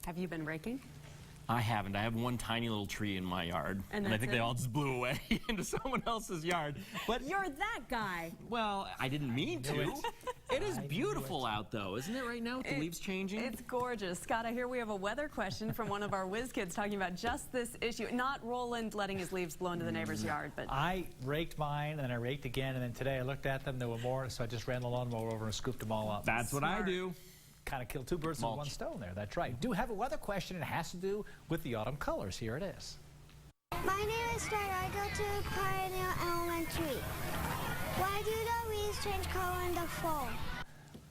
Have you been raking? I haven't. I have one tiny little tree in my yard, and I think they all just blew away into someone else's yard. But you're that guy. Well, I didn't mean to. It is beautiful out, though, isn't it, right now, with the leaves changing? It's gorgeous. Scott, I hear we have a weather question from one of our whiz kids talking about just this issue. Not Roland letting his leaves blow into the neighbor's yard, but... I raked mine, and then I raked again, and then today I looked at them. There were more, so I just ran the lawnmower over and scooped them all up. That's what I do. Kind of killed two birds with one stone there. That's right. Do have a weather question. It has to do with the autumn colors. Here it is. My name is Star. I go to Pioneer Elementary. Why do the leaves change color in the fall?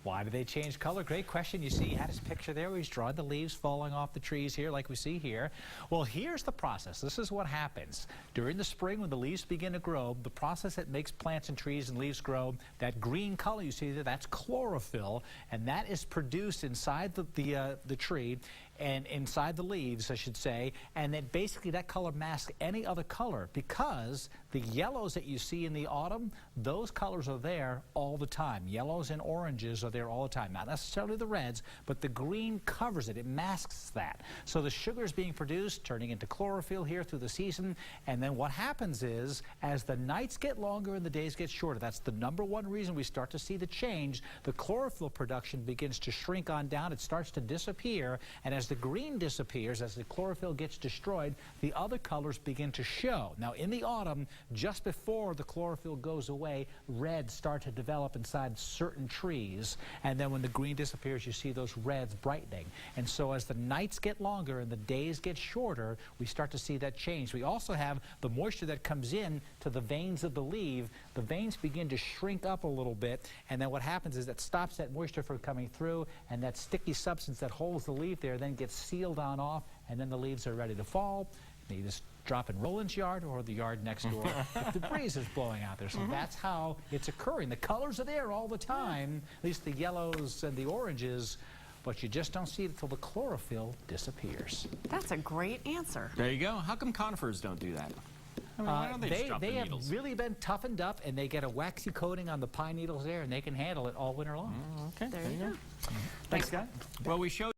Why do they change color? Great question. You see, he had his picture there where he's drawing the leaves falling off the trees here like we see here. Well, here's the process. This is what happens. During the spring when the leaves begin to grow, the process that makes plants and trees and leaves grow, that green color you see there, that's chlorophyll, and that is produced inside the tree and inside the leaves, I should say, and then basically that color masks any other color because the yellows that you see in the autumn, those colors are there all the time. Yellows and oranges are there all the time. Not necessarily the reds, but the green covers it. It masks that. So the sugar is being produced, turning into chlorophyll here through the season, and then what happens is, as the nights get longer and the days get shorter, that's the #1 reason we start to see the change, the chlorophyll production begins to shrink on down. It starts to disappear, and as the green disappears, as the chlorophyll gets destroyed, the other colors begin to show. Now, in the autumn, just before the chlorophyll goes away, reds start to develop inside certain trees, and then when the green disappears, you see those reds brightening. And so as the nights get longer and the days get shorter, we start to see that change. We also have the moisture that comes in to the veins of the leaf. The veins begin to shrink up a little bit, and then what happens is that stops that moisture from coming through, and that sticky substance that holds the leaf there then gets sealed on off, and then the leaves are ready to fall. You just drop in Roland's yard or the yard next door if the breeze is blowing out there. So that's how it's occurring. The colors are there all the time, at least the yellows and the oranges, but you just don't see it until the chlorophyll disappears. That's a great answer. There you go. How come conifers don't do that? I mean, why don't they just drop the needles? Have really been toughened up, and they get a waxy coating on the pine needles there, and they can handle it all winter long. Okay. There you go. Thanks, Scott. Well, we showed